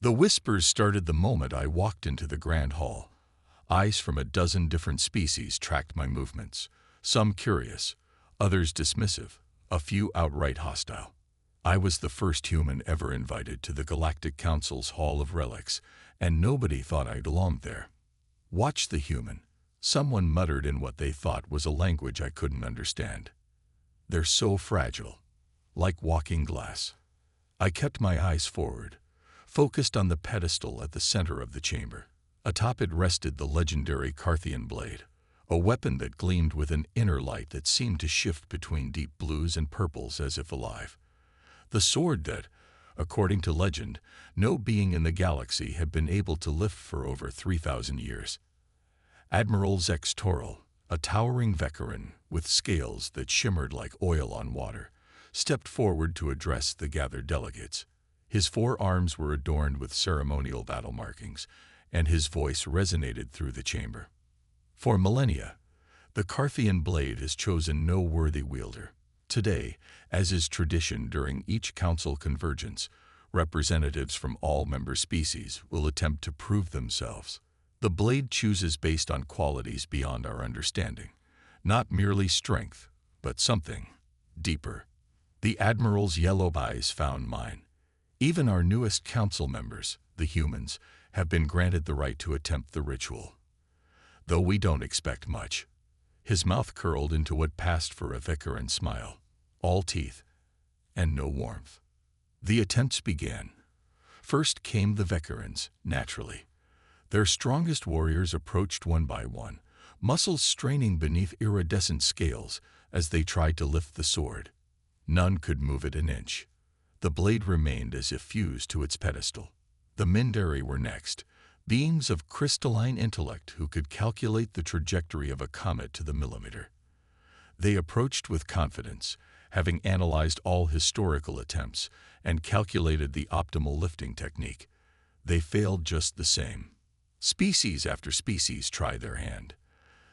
The whispers started the moment I walked into the grand hall. Eyes from a dozen different species tracked my movements, some curious, others dismissive, a few outright hostile. I was the first human ever invited to the Galactic Council's Hall of Relics, and nobody thought I belonged there. "Watch the human," someone muttered in what they thought was a language I couldn't understand. "They're so fragile, like walking glass." I kept my eyes forward, focused on the pedestal at the center of the chamber. Atop it rested the legendary Carthian blade, a weapon that gleamed with an inner light that seemed to shift between deep blues and purples as if alive. The sword that, according to legend, no being in the galaxy had been able to lift for over 3,000 years. Admiral Zex Toril, a towering veteran with scales that shimmered like oil on water, stepped forward to address the gathered delegates. His forearms were adorned with ceremonial battle markings, and his voice resonated through the chamber. For millennia, the Carthian blade has chosen no worthy wielder. Today, as is tradition during each council convergence, representatives from all member species will attempt to prove themselves. The blade chooses based on qualities beyond our understanding, not merely strength, but something deeper. The Admiral's yellow eyes found mine. Even our newest council members, the humans, have been granted the right to attempt the ritual. Though we don't expect much. His mouth curled into what passed for a Vicaran smile, all teeth, and no warmth. The attempts began. First came the Vicarans, naturally. Their strongest warriors approached one by one, muscles straining beneath iridescent scales as they tried to lift the sword. None could move it an inch. The blade remained as if fused to its pedestal. The Mindari were next, beings of crystalline intellect who could calculate the trajectory of a comet to the millimeter. They approached with confidence, having analyzed all historical attempts and calculated the optimal lifting technique. They failed just the same. Species after species tried their hand.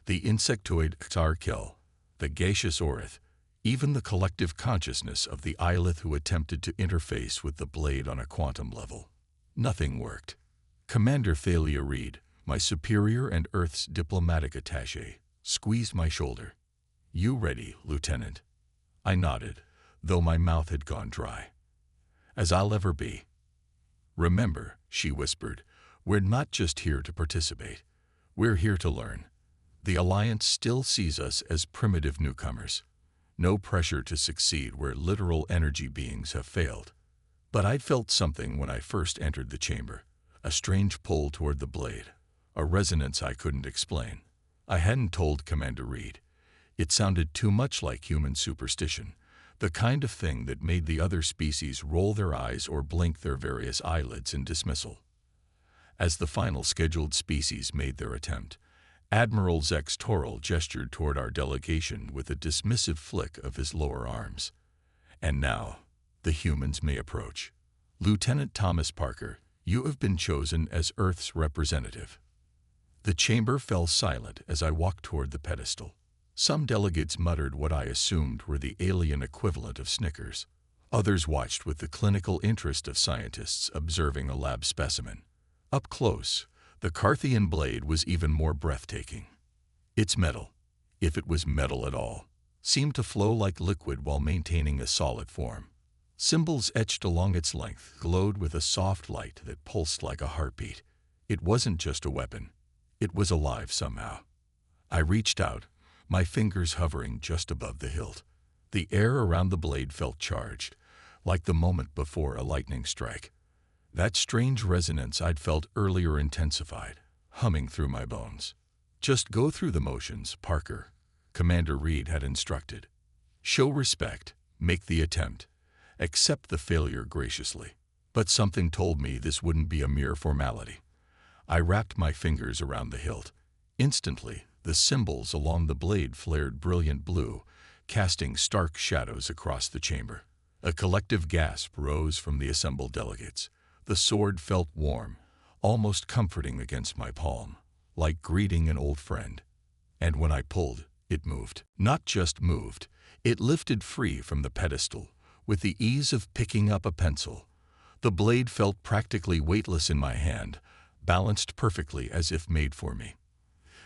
The insectoid Xarkil, the gaseous Orith, even the collective consciousness of the Illith who attempted to interface with the blade on a quantum level. Nothing worked. Commander Thalia Reed, my superior and Earth's diplomatic attaché, squeezed my shoulder. "You ready, Lieutenant?" I nodded, though my mouth had gone dry. "As I'll ever be." "Remember," she whispered, "we're not just here to participate. We're here to learn. The Alliance still sees us as primitive newcomers. No pressure to succeed where literal energy beings have failed." But I'd felt something when I first entered the chamber. A strange pull toward the blade, a resonance I couldn't explain. I hadn't told Commander Reed. It sounded too much like human superstition, the kind of thing that made the other species roll their eyes or blink their various eyelids in dismissal. As the final scheduled species made their attempt, Admiral Zex Toril gestured toward our delegation with a dismissive flick of his lower arms. "And now, the humans may approach. Lieutenant Thomas Parker, you have been chosen as Earth's representative." The chamber fell silent as I walked toward the pedestal. Some delegates muttered what I assumed were the alien equivalent of snickers. Others watched with the clinical interest of scientists observing a lab specimen. Up close, the Carthian blade was even more breathtaking. Its metal, if it was metal at all, seemed to flow like liquid while maintaining a solid form. Symbols etched along its length glowed with a soft light that pulsed like a heartbeat. It wasn't just a weapon. It was alive somehow. I reached out, my fingers hovering just above the hilt. The air around the blade felt charged, like the moment before a lightning strike. That strange resonance I'd felt earlier intensified, humming through my bones. "Just go through the motions, Parker," Commander Reed had instructed. "Show respect, make the attempt, accept the failure graciously." But something told me this wouldn't be a mere formality. I wrapped my fingers around the hilt. Instantly, the symbols along the blade flared brilliant blue, casting stark shadows across the chamber. A collective gasp rose from the assembled delegates. The sword felt warm, almost comforting against my palm, like greeting an old friend. And when I pulled, it moved. Not just moved, it lifted free from the pedestal, with the ease of picking up a pencil. The blade felt practically weightless in my hand, balanced perfectly as if made for me.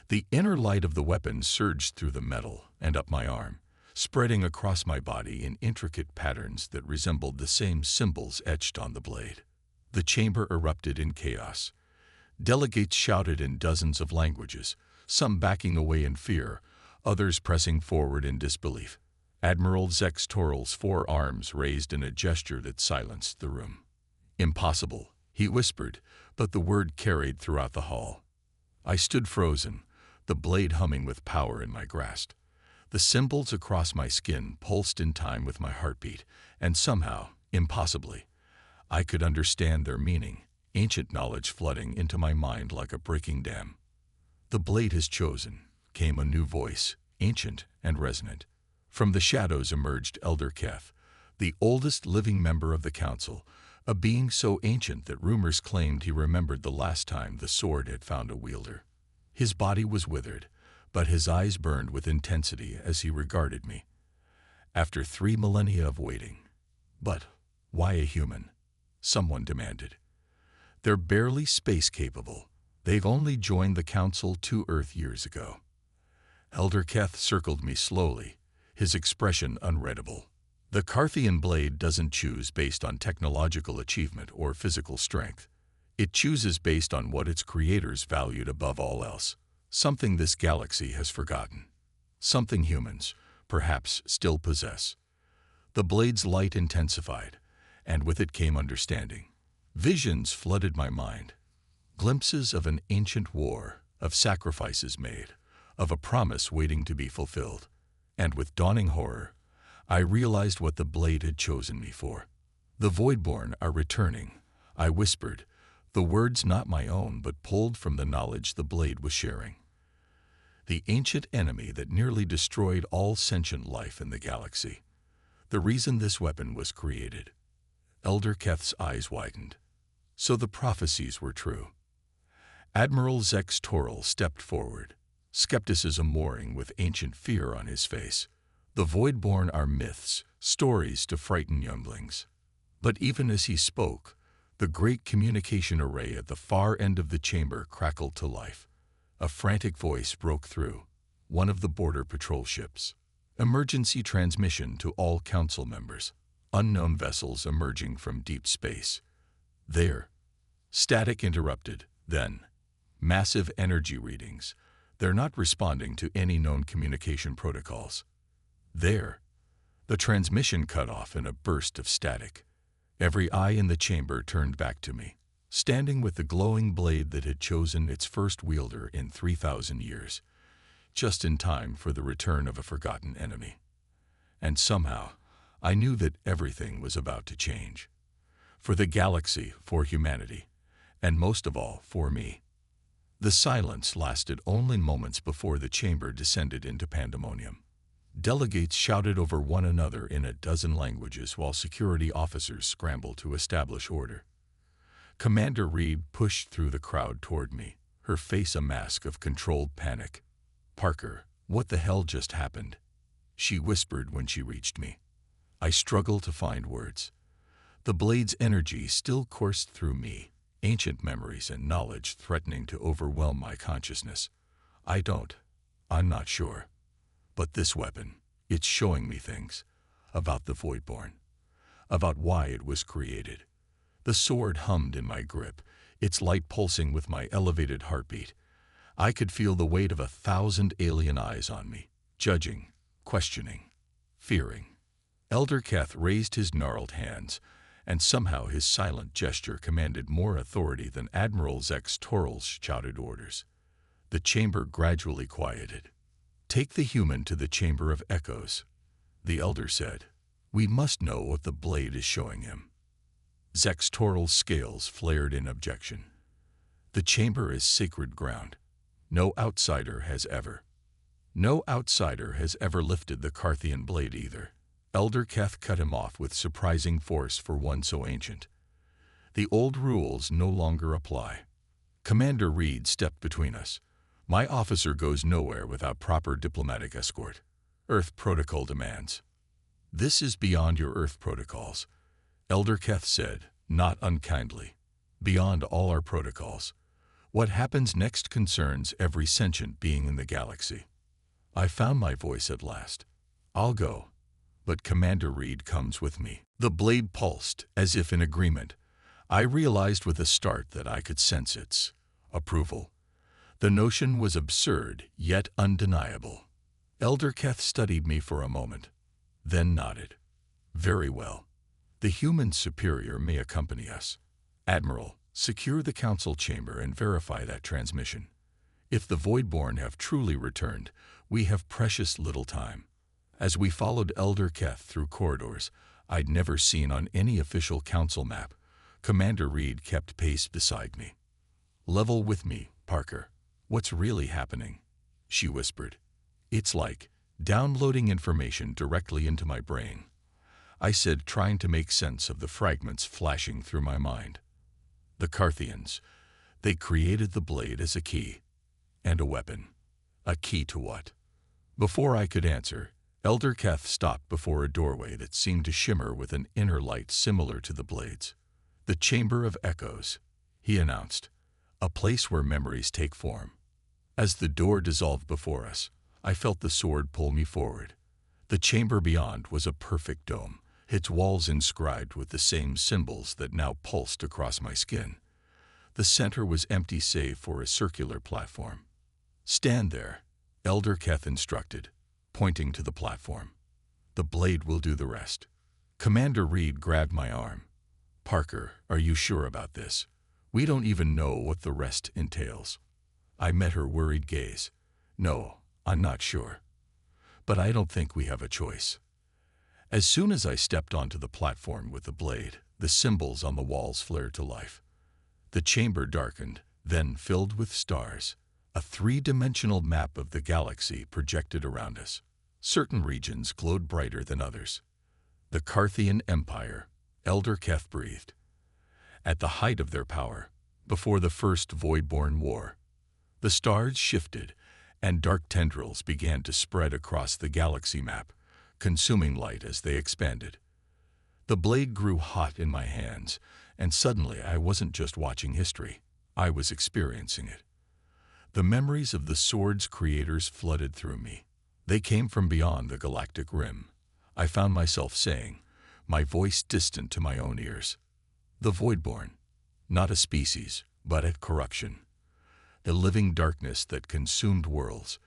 The inner light of the weapon surged through the metal and up my arm, spreading across my body in intricate patterns that resembled the same symbols etched on the blade. The chamber erupted in chaos. Delegates shouted in dozens of languages, some backing away in fear, others pressing forward in disbelief. Admiral Zex Toral's 4 arms raised in a gesture that silenced the room. "Impossible," he whispered, but the word carried throughout the hall. I stood frozen, the blade humming with power in my grasp. The symbols across my skin pulsed in time with my heartbeat, and somehow, impossibly, I could understand their meaning, ancient knowledge flooding into my mind like a breaking dam. "The blade has chosen," came a new voice, ancient and resonant. From the shadows emerged Elder Keth, the oldest living member of the council, a being so ancient that rumors claimed he remembered the last time the sword had found a wielder. His body was withered, but his eyes burned with intensity as he regarded me. After 3 millennia of waiting. "But why a human?" someone demanded. "They're barely space-capable. They've only joined the council 2 Earth years ago." Elder Keth circled me slowly, his expression unreadable. "The Carthian blade doesn't choose based on technological achievement or physical strength. It chooses based on what its creators valued above all else, something this galaxy has forgotten, something humans, perhaps, still possess." The blade's light intensified, and with it came understanding. Visions flooded my mind, glimpses of an ancient war, of sacrifices made, of a promise waiting to be fulfilled. And with dawning horror, I realized what the blade had chosen me for. "The Voidborn are returning," I whispered, the words not my own but pulled from the knowledge the blade was sharing. The ancient enemy that nearly destroyed all sentient life in the galaxy. The reason this weapon was created. Elder Keth's eyes widened. So the prophecies were true. Admiral Zex Toral stepped forward, skepticism warring with ancient fear on his face. "The Voidborn are myths, stories to frighten younglings." But even as he spoke, the great communication array at the far end of the chamber crackled to life. A frantic voice broke through, one of the border patrol ships. "Emergency transmission to all council members. Unknown vessels emerging from deep space." There. Static interrupted, then. Massive energy readings. They're not responding to any known communication protocols. There. The transmission cut off in a burst of static. Every eye in the chamber turned back to me, standing with the glowing blade that had chosen its first wielder in 3,000 years, just in time for the return of a forgotten enemy. And somehow, I knew that everything was about to change. For the galaxy, for humanity, and most of all, for me. The silence lasted only moments before the chamber descended into pandemonium. Delegates shouted over one another in a dozen languages while security officers scrambled to establish order. Commander Reed pushed through the crowd toward me, her face a mask of controlled panic. "Parker, what the hell just happened?" she whispered when she reached me. I struggled to find words. The blade's energy still coursed through me, ancient memories and knowledge threatening to overwhelm my consciousness. I'm not sure. But this weapon, it's showing me things. About the Voidborn. About why it was created. The sword hummed in my grip, its light pulsing with my elevated heartbeat. I could feel the weight of 1,000 alien eyes on me, judging, questioning, fearing. Elder Keth raised his gnarled hands, and somehow his silent gesture commanded more authority than Admiral Zex Toral's shouted orders. The chamber gradually quieted. "Take the human to the Chamber of Echoes," the elder said. "We must know what the blade is showing him." Zex Toral's scales flared in objection. "The chamber is sacred ground. No outsider has ever lifted the Carthian blade either." Elder Keth cut him off with surprising force for one so ancient. "The old rules no longer apply." Commander Reed stepped between us. "My officer goes nowhere without proper diplomatic escort. Earth protocol demands." "This is beyond your Earth protocols," Elder Keth said, not unkindly. Beyond all our protocols, what happens next concerns every sentient being in the galaxy. I found my voice at last. I'll go, but Commander Reed comes with me. The blade pulsed, as if in agreement. I realized with a start that I could sense its approval. The notion was absurd, yet undeniable. Elder Keth studied me for a moment, then nodded. Very well. The human superior may accompany us. Admiral, secure the council chamber and verify that transmission. If the Voidborn have truly returned, we have precious little time. As we followed Elder Keth through corridors I'd never seen on any official council map, Commander Reed kept pace beside me. Level with me, Parker. What's really happening? She whispered. It's like downloading information directly into my brain, I said, trying to make sense of the fragments flashing through my mind. The Carthians. They created the blade as a key. And a weapon. A key to what? Before I could answer, Elder Keth stopped before a doorway that seemed to shimmer with an inner light similar to the blade's. The Chamber of Echoes, he announced. A place where memories take form. As the door dissolved before us, I felt the sword pull me forward. The chamber beyond was a perfect dome, its walls inscribed with the same symbols that now pulsed across my skin. The center was empty save for a circular platform. Stand there, Elder Keth instructed, pointing to the platform. The blade will do the rest. Commander Reed grabbed my arm. Parker, are you sure about this? We don't even know what the rest entails. I met her worried gaze. No, I'm not sure. But I don't think we have a choice. As soon as I stepped onto the platform with the blade, the symbols on the walls flared to life. The chamber darkened, then filled with stars. A three-dimensional map of the galaxy projected around us. Certain regions glowed brighter than others. The Carthian Empire, Elder Keth breathed. At the height of their power, before the First Voidborn War, the stars shifted, and dark tendrils began to spread across the galaxy map, consuming light as they expanded. The blade grew hot in my hands, and suddenly I wasn't just watching history, I was experiencing it. The memories of the sword's creators flooded through me. They came from beyond the galactic rim. I found myself saying, my voice distant to my own ears. The Voidborn, not a species, but a corruption. The living darkness that consumed worlds,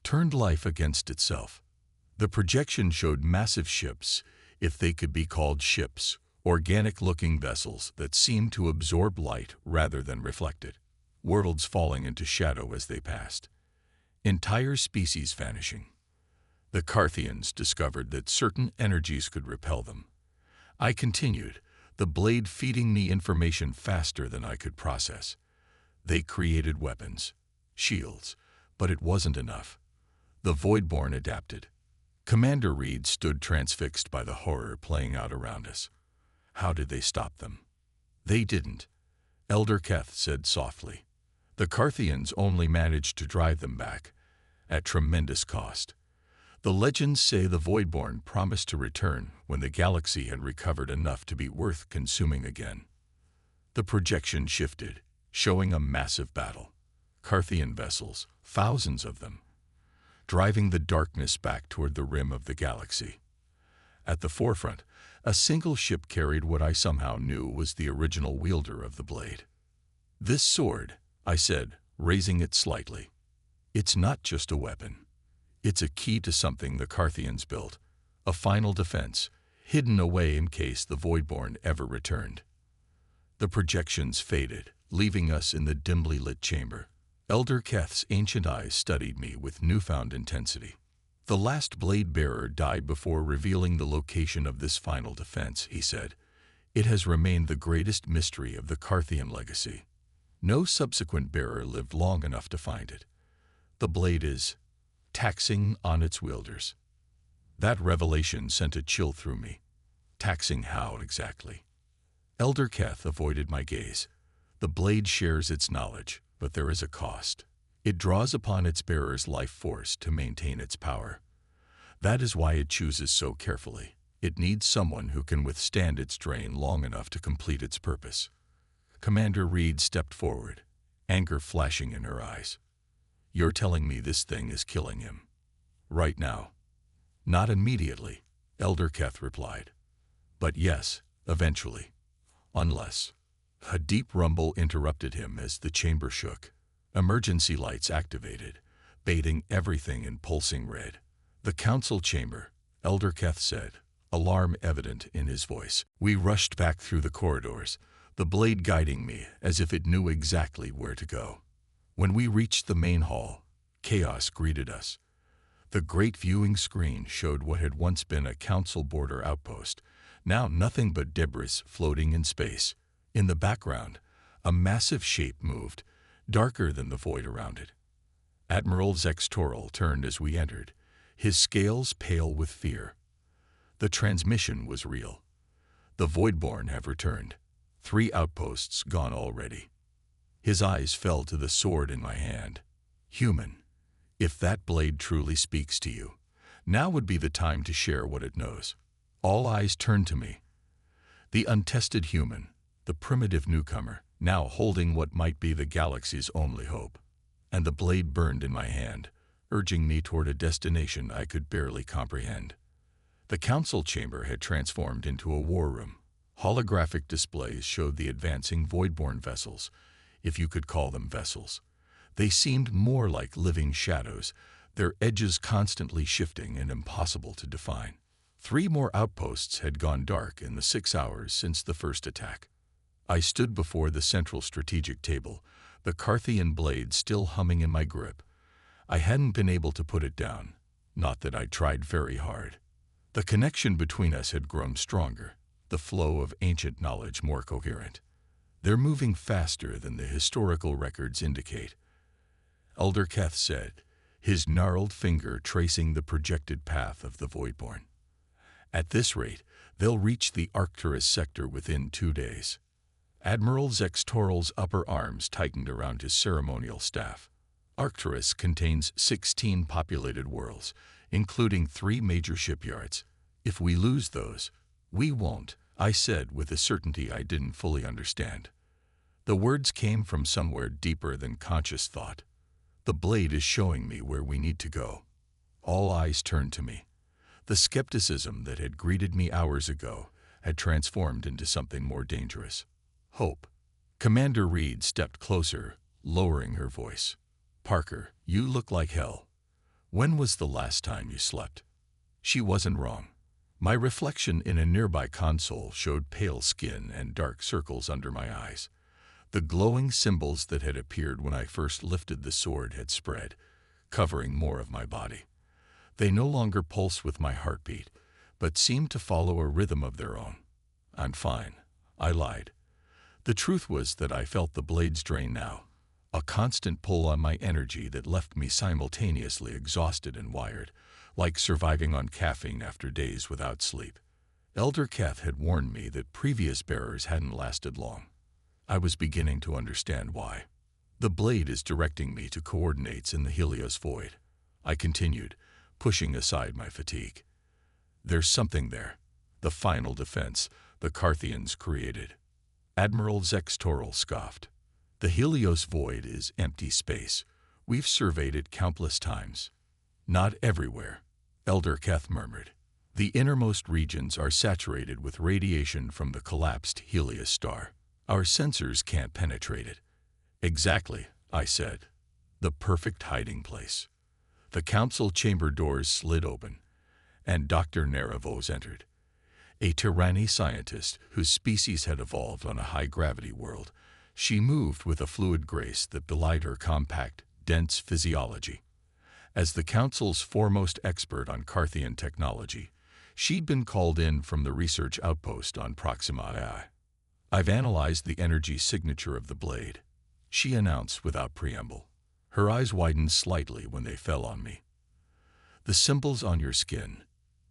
turned life against itself. The projection showed massive ships, if they could be called ships, organic-looking vessels that seemed to absorb light rather than reflect it. Worlds falling into shadow as they passed. Entire species vanishing. The Carthians discovered that certain energies could repel them. I continued, the blade feeding me information faster than I could process. They created weapons, shields, but it wasn't enough. The Voidborn adapted. Commander Reed stood transfixed by the horror playing out around us. How did they stop them? They didn't, Elder Keth said softly. The Carthians only managed to drive them back, at tremendous cost. The legends say the Voidborn promised to return when the galaxy had recovered enough to be worth consuming again. The projection shifted, showing a massive battle. Carthian vessels, thousands of them, driving the darkness back toward the rim of the galaxy. At the forefront, a single ship carried what I somehow knew was the original wielder of the blade. This sword, I said, raising it slightly. It's not just a weapon. It's a key to something the Carthians built, a final defense, hidden away in case the Voidborn ever returned. The projections faded, leaving us in the dimly lit chamber. Elder Keth's ancient eyes studied me with newfound intensity. The last blade bearer died before revealing the location of this final defense, he said. It has remained the greatest mystery of the Carthian legacy. No subsequent bearer lived long enough to find it. The blade is taxing on its wielders. That revelation sent a chill through me. Taxing how exactly? Elder Keth avoided my gaze. The blade shares its knowledge, but there is a cost. It draws upon its bearer's life force to maintain its power. That is why it chooses so carefully. It needs someone who can withstand its drain long enough to complete its purpose. Commander Reed stepped forward, anger flashing in her eyes. You're telling me this thing is killing him? Right now? Not immediately, Elder Keth replied. But yes, eventually. Unless. A deep rumble interrupted him as the chamber shook. Emergency lights activated, bathing everything in pulsing red. The council chamber, Elder Keth said, alarm evident in his voice. We rushed back through the corridors, the blade guiding me as if it knew exactly where to go. When we reached the main hall, chaos greeted us. The great viewing screen showed what had once been a council border outpost, now nothing but debris floating in space. In the background, a massive shape moved, darker than the void around it. Admiral Zextoral turned as we entered, his scales pale with fear. The transmission was real. The Voidborn have returned. 3 outposts gone already. His eyes fell to the sword in my hand. Human, if that blade truly speaks to you, now would be the time to share what it knows. All eyes turned to me. The untested human, the primitive newcomer, now holding what might be the galaxy's only hope. And the blade burned in my hand, urging me toward a destination I could barely comprehend. The council chamber had transformed into a war room. Holographic displays showed the advancing Voidborn vessels, if you could call them vessels. They seemed more like living shadows, their edges constantly shifting and impossible to define. 3 more outposts had gone dark in the 6 hours since the first attack. I stood before the central strategic table, the Carthian blade still humming in my grip. I hadn't been able to put it down, not that I'd tried very hard. The connection between us had grown stronger, the flow of ancient knowledge more coherent. They're moving faster than the historical records indicate, Elder Keth said, his gnarled finger tracing the projected path of the Voidborn. At this rate, they'll reach the Arcturus sector within 2 days. Admiral Zextoral's upper arms tightened around his ceremonial staff. Arcturus contains 16 populated worlds, including 3 major shipyards. If we lose those, we won't, I said with a certainty I didn't fully understand. The words came from somewhere deeper than conscious thought. The blade is showing me where we need to go. All eyes turned to me. The skepticism that had greeted me hours ago had transformed into something more dangerous. Hope. Commander Reed stepped closer, lowering her voice. Parker, you look like hell. When was the last time you slept? She wasn't wrong. My reflection in a nearby console showed pale skin and dark circles under my eyes. The glowing symbols that had appeared when I first lifted the sword had spread, covering more of my body. They no longer pulse with my heartbeat, but seemed to follow a rhythm of their own. I'm fine, I lied. The truth was that I felt the blade's drain now, a constant pull on my energy that left me simultaneously exhausted and wired, like surviving on caffeine after days without sleep. Elder Keth had warned me that previous bearers hadn't lasted long. I was beginning to understand why. The blade is directing me to coordinates in the Helios void. I continued, pushing aside my fatigue. There's something there. The final defense the Carthians created. Admiral Zextoral scoffed. The Helios void is empty space. We've surveyed it countless times. Not everywhere, Elder Keth murmured. The innermost regions are saturated with radiation from the collapsed Helios star. Our sensors can't penetrate it. Exactly, I said. The perfect hiding place. The council chamber doors slid open, and Dr. Neravos entered. A Tyranny scientist whose species had evolved on a high-gravity world. She moved with a fluid grace that belied her compact, dense physiology. As the council's foremost expert on Carthian technology, she'd been called in from the research outpost on Proxima I. I've analyzed the energy signature of the blade, she announced without preamble. Her eyes widened slightly when they fell on me. The symbols on your skin,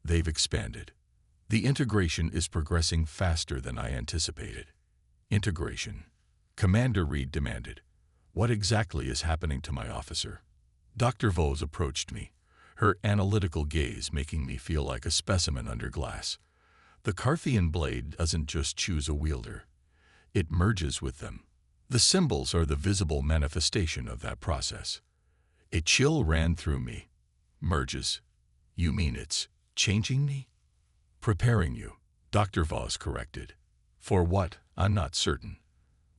they've expanded. The integration is progressing faster than I anticipated. Integration. Commander Reed demanded. What exactly is happening to my officer? Dr. Vos approached me, her analytical gaze making me feel like a specimen under glass. The Carthian blade doesn't just choose a wielder. It merges with them. The symbols are the visible manifestation of that process. A chill ran through me. Merges. You mean it's changing me? Preparing you, Dr. Voss corrected. For what, I'm not certain.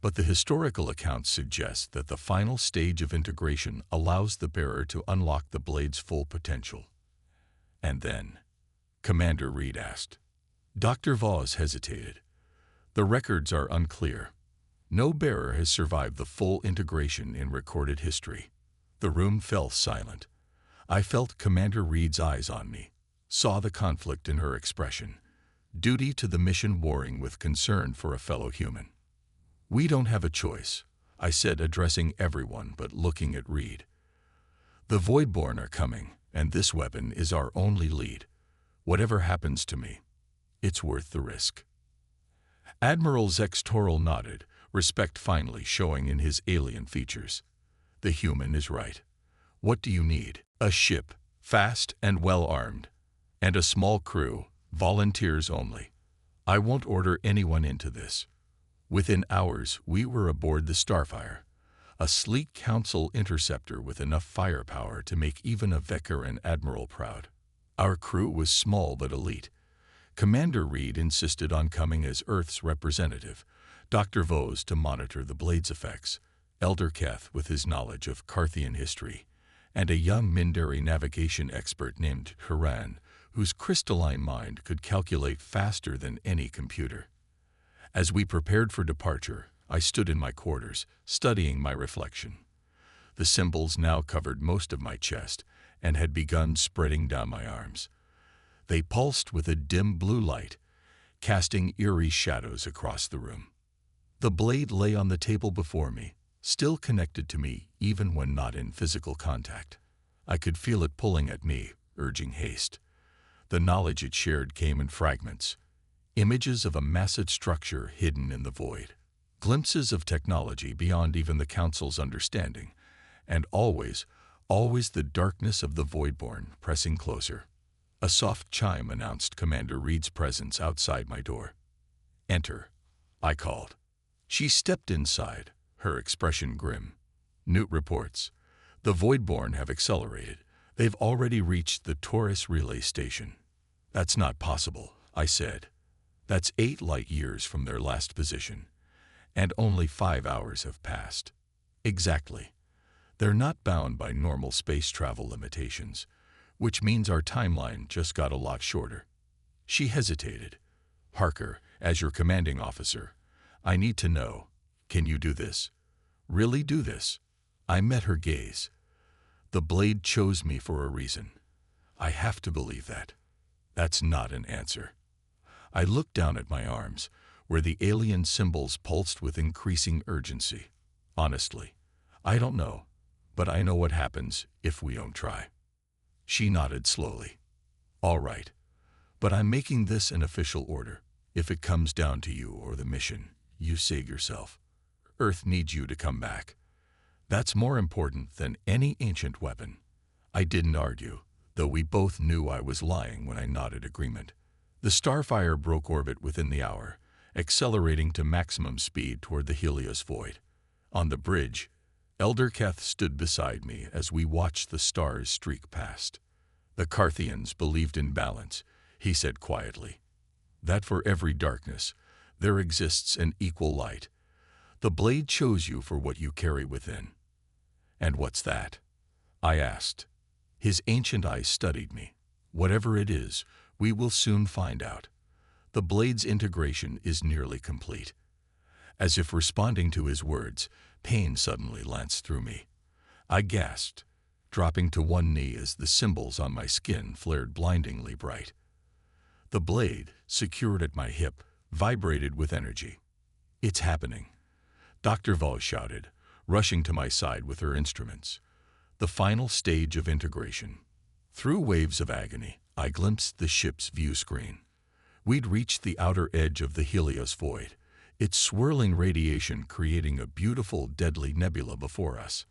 But the historical accounts suggest that the final stage of integration allows the bearer to unlock the blade's full potential. And then, Commander Reed asked. Dr. Voss hesitated. The records are unclear. No bearer has survived the full integration in recorded history. The room fell silent. I felt Commander Reed's eyes on me, saw the conflict in her expression. Duty to the mission warring with concern for a fellow human. We don't have a choice, I said, addressing everyone but looking at Reed. The Voidborn are coming, and this weapon is our only lead. Whatever happens to me, it's worth the risk. Admiral Zextoral nodded, respect finally showing in his alien features. The human is right. What do you need? A ship, fast and well-armed, and a small crew, volunteers only. I won't order anyone into this. Within hours, we were aboard the Starfire, a sleek Council interceptor with enough firepower to make even a veteran admiral proud. Our crew was small but elite. Commander Reed insisted on coming as Earth's representative, Dr. Voss to monitor the blade's effects, Elder Keth with his knowledge of Carthian history, and a young Mindari navigation expert named Haran, whose crystalline mind could calculate faster than any computer. As we prepared for departure, I stood in my quarters, studying my reflection. The symbols now covered most of my chest and had begun spreading down my arms. They pulsed with a dim blue light, casting eerie shadows across the room. The blade lay on the table before me, still connected to me even when not in physical contact. I could feel it pulling at me, urging haste. The knowledge it shared came in fragments. Images of a massive structure hidden in the void. Glimpses of technology beyond even the Council's understanding. And always the darkness of the Voidborn pressing closer. A soft chime announced Commander Reed's presence outside my door. Enter, I called. She stepped inside, her expression grim. Newt reports. The Voidborn have accelerated. They've already reached the Taurus relay station. That's not possible, I said. That's 8 light years from their last position. And only 5 hours have passed. Exactly. They're not bound by normal space travel limitations, which means our timeline just got a lot shorter. She hesitated. Parker, as your commanding officer, I need to know, can you do this? Really do this? I met her gaze. The blade chose me for a reason. I have to believe that. That's not an answer. I looked down at my arms, where the alien symbols pulsed with increasing urgency. Honestly, I don't know, but I know what happens if we don't try. She nodded slowly. All right, but I'm making this an official order. If it comes down to you or the mission, you save yourself. Earth needs you to come back. That's more important than any ancient weapon. I didn't argue, though we both knew I was lying when I nodded agreement. The Starfire broke orbit within the hour, accelerating to maximum speed toward the Helios void. On the bridge, Elder Keth stood beside me as we watched the stars streak past. The Carthians believed in balance, he said quietly. That for every darkness, there exists an equal light. The blade chose you for what you carry within. And what's that? I asked. His ancient eyes studied me. Whatever it is, we will soon find out. The blade's integration is nearly complete. As if responding to his words, pain suddenly lanced through me. I gasped, dropping to one knee as the symbols on my skin flared blindingly bright. The blade, secured at my hip, vibrated with energy. It's happening. Dr. Voss shouted, rushing to my side with her instruments. The final stage of integration. Through waves of agony, I glimpsed the ship's view screen. We'd reached the outer edge of the Helios void, its swirling radiation creating a beautiful, deadly nebula before us.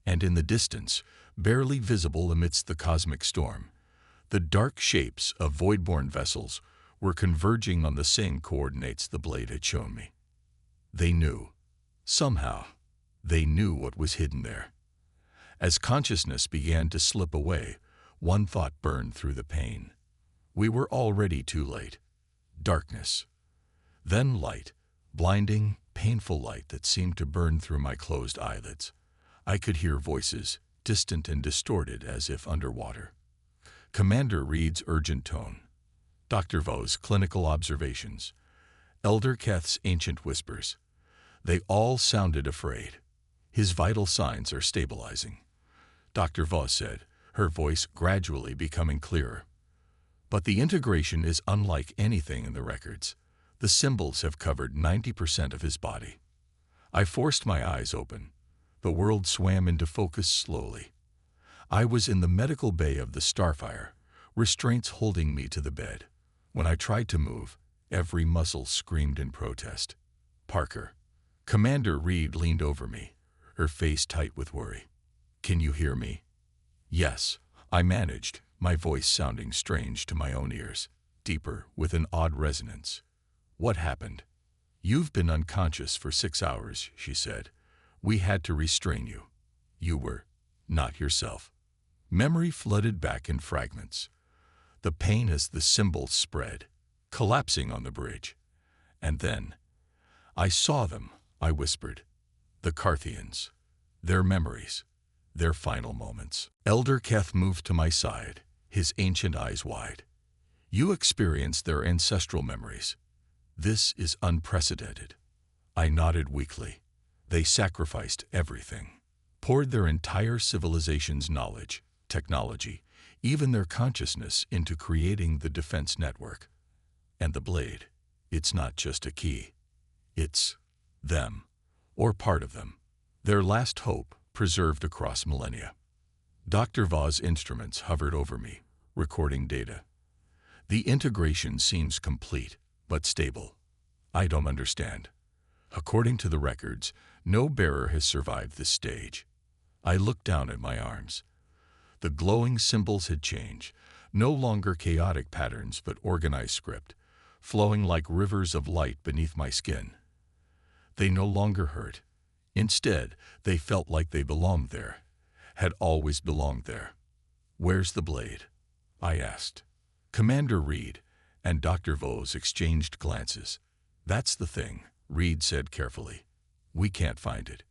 And in the distance, barely visible amidst the cosmic storm, the dark shapes of voidborn vessels were converging on the same coordinates the blade had shown me. They knew. Somehow, they knew what was hidden there. As consciousness began to slip away, one thought burned through the pain. We were already too late. Darkness. Then light, blinding, painful light that seemed to burn through my closed eyelids. I could hear voices, distant and distorted as if underwater. Commander Reed's urgent tone. Dr. Vo's clinical observations. Elder Keth's ancient whispers. They all sounded afraid. His vital signs are stabilizing, Dr. Vo said, her voice gradually becoming clearer. But the integration is unlike anything in the records. The symbols have covered 90% of his body. I forced my eyes open. The world swam into focus slowly. I was in the medical bay of the Starfire, restraints holding me to the bed. When I tried to move, every muscle screamed in protest. Parker. Commander Reed leaned over me, her face tight with worry. Can you hear me? Yes, I managed, my voice sounding strange to my own ears, deeper, with an odd resonance. What happened? You've been unconscious for 6 hours, she said. We had to restrain you. You were not yourself. Memory flooded back in fragments. The pain as the symbols spread, collapsing on the bridge. And then, I saw them, I whispered. The Carthians. Their memories. Their final moments. Elder Keth moved to my side, his ancient eyes wide. You experienced their ancestral memories. This is unprecedented. I nodded weakly. They sacrificed everything, poured their entire civilization's knowledge, technology, even their consciousness into creating the defense network. And the blade, it's not just a key. It's them, or part of them. Their last hope, preserved across millennia. Dr. Vo's instruments hovered over me, recording data. The integration seems complete, but stable. I don't understand. According to the records, no bearer has survived this stage. I looked down at my arms. The glowing symbols had changed, no longer chaotic patterns but organized script, flowing like rivers of light beneath my skin. They no longer hurt. Instead, they felt like they belonged there, had always belonged there. Where's the blade? I asked. Commander Reed and Dr. Vos exchanged glances. That's the thing, Reed said carefully. We can't find it.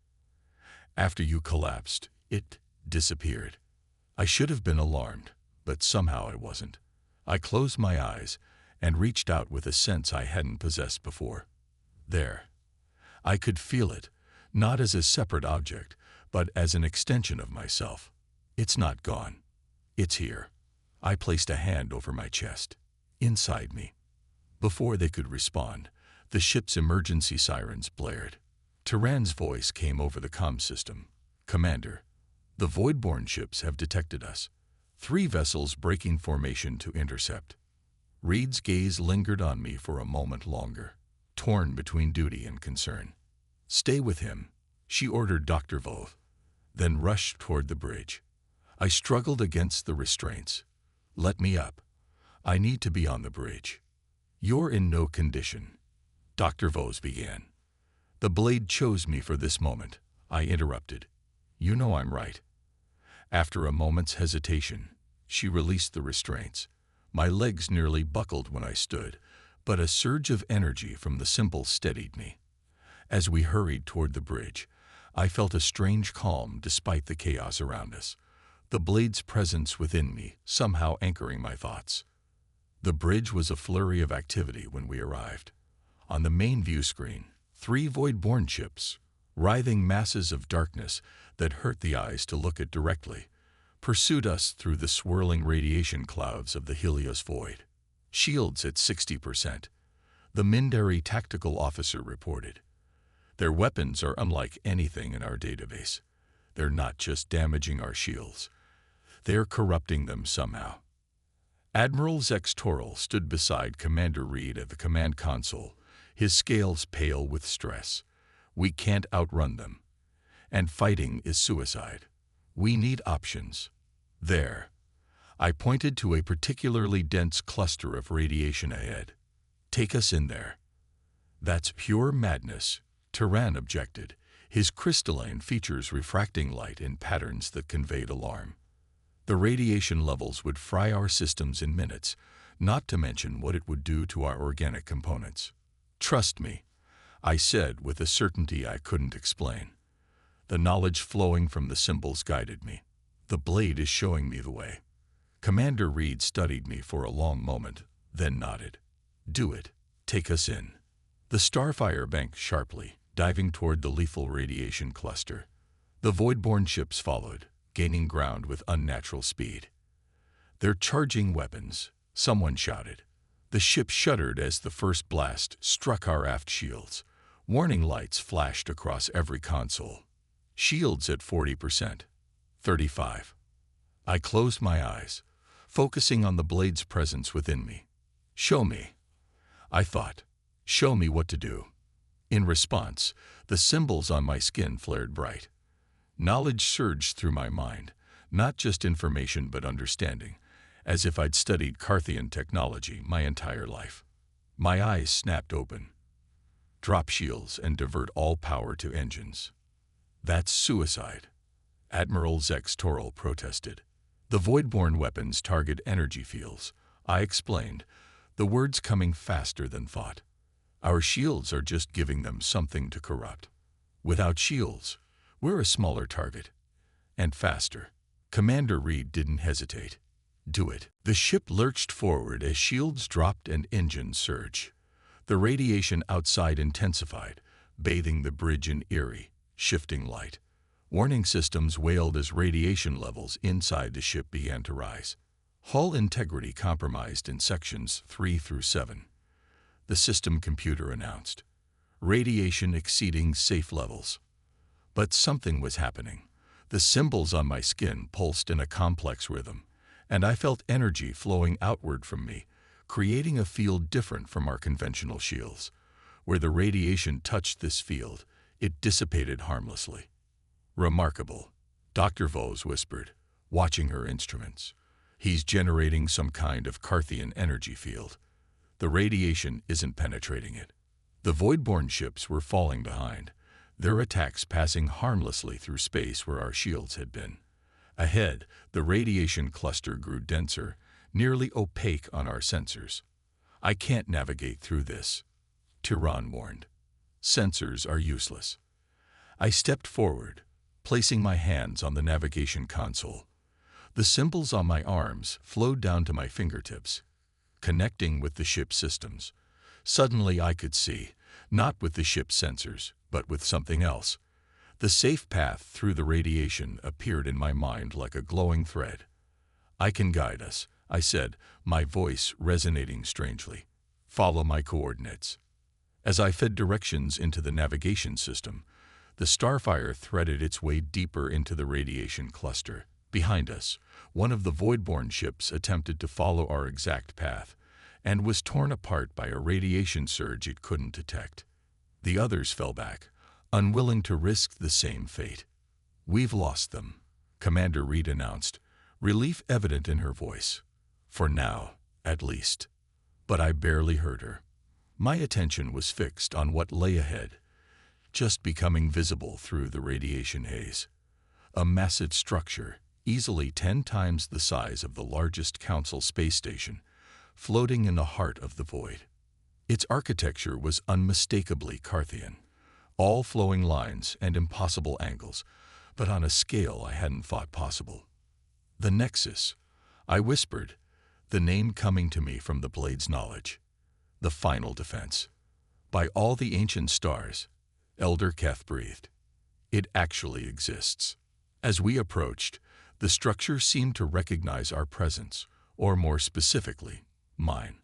After you collapsed, it disappeared. I should have been alarmed, but somehow I wasn't. I closed my eyes and reached out with a sense I hadn't possessed before. There. I could feel it, not as a separate object, but as an extension of myself. It's not gone. It's here. I placed a hand over my chest, inside me. Before they could respond, the ship's emergency sirens blared. Turan's voice came over the comm system. Commander, the Voidborn ships have detected us. 3 vessels breaking formation to intercept. Reed's gaze lingered on me for a moment longer, torn between duty and concern. Stay with him, she ordered Dr. Vo, then rushed toward the bridge. I struggled against the restraints. Let me up. I need to be on the bridge. You're in no condition. Dr. Vos began. The blade chose me for this moment, I interrupted. You know I'm right. After a moment's hesitation, she released the restraints. My legs nearly buckled when I stood, but a surge of energy from the symbol steadied me. As we hurried toward the bridge, I felt a strange calm despite the chaos around us, the blade's presence within me somehow anchoring my thoughts. The bridge was a flurry of activity when we arrived. On the main view screen, 3 Voidborn ships, writhing masses of darkness that hurt the eyes to look at directly, pursued us through the swirling radiation clouds of the Helios void. Shields at 60%, the Mindari tactical officer reported. Their weapons are unlike anything in our database. They're not just damaging our shields. They're corrupting them somehow. Admiral Zex Toral stood beside Commander Reed at the command console, his scales pale with stress. We can't outrun them. And fighting is suicide. We need options. There. I pointed to a particularly dense cluster of radiation ahead. Take us in there." "That's pure madness," Tyran objected, his crystalline features refracting light in patterns that conveyed alarm. "The radiation levels would fry our systems in minutes, not to mention what it would do to our organic components." "Trust me," I said with a certainty I couldn't explain. The knowledge flowing from the symbols guided me. "The blade is showing me the way." Commander Reed studied me for a long moment, then nodded. "Do it. Take us in." The Starfire banked sharply, diving toward the lethal radiation cluster. The Voidborn ships followed, gaining ground with unnatural speed. "They're charging weapons," someone shouted. The ship shuddered as the first blast struck our aft shields. Warning lights flashed across every console. "Shields at 40%. 35. I closed my eyes, focusing on the blade's presence within me. "Show me," I thought. "Show me what to do." In response, the symbols on my skin flared bright. Knowledge surged through my mind, not just information but understanding, as if I'd studied Carthian technology my entire life. My eyes snapped open. "Drop shields and divert all power to engines." "That's suicide," Admiral Zex Toril protested. "The Voidborn weapons target energy fields," I explained, the words coming faster than thought. "Our shields are just giving them something to corrupt. Without shields, we're a smaller target. And faster." Commander Reed didn't hesitate. "Do it." The ship lurched forward as shields dropped and engines surged. The radiation outside intensified, bathing the bridge in eerie, shifting light. Warning systems wailed as radiation levels inside the ship began to rise. "Hull integrity compromised in sections 3 through 7. The system computer announced. "Radiation exceeding safe levels." But something was happening. The symbols on my skin pulsed in a complex rhythm, and I felt energy flowing outward from me, creating a field different from our conventional shields. Where the radiation touched this field, it dissipated harmlessly. "Remarkable," Dr. Vos whispered, watching her instruments. "He's generating some kind of Carthian energy field. The radiation isn't penetrating it." The Voidborn ships were falling behind, their attacks passing harmlessly through space where our shields had been. Ahead, the radiation cluster grew denser, nearly opaque on our sensors. "I can't navigate through this," Tyran warned. "Sensors are useless." I stepped forward, placing my hands on the navigation console. The symbols on my arms flowed down to my fingertips, connecting with the ship's systems. Suddenly I could see, not with the ship's sensors, but with something else. The safe path through the radiation appeared in my mind like a glowing thread. "I can guide us," I said, my voice resonating strangely. "Follow my coordinates." As I fed directions into the navigation system, the Starfire threaded its way deeper into the radiation cluster. Behind us, one of the Voidborn ships attempted to follow our exact path, and was torn apart by a radiation surge it couldn't detect. The others fell back, unwilling to risk the same fate. "We've lost them," Commander Reed announced, relief evident in her voice. "For now, at least." But I barely heard her. My attention was fixed on what lay ahead, just becoming visible through the radiation haze. A massive structure, easily 10 times the size of the largest Council space station, floating in the heart of the void. Its architecture was unmistakably Carthian, all flowing lines and impossible angles, but on a scale I hadn't thought possible. "The Nexus," I whispered, the name coming to me from the blade's knowledge. "The final defense. By all the ancient stars," Elder Keth breathed. "It actually exists." As we approached, the structure seemed to recognize our presence, or more specifically, mine.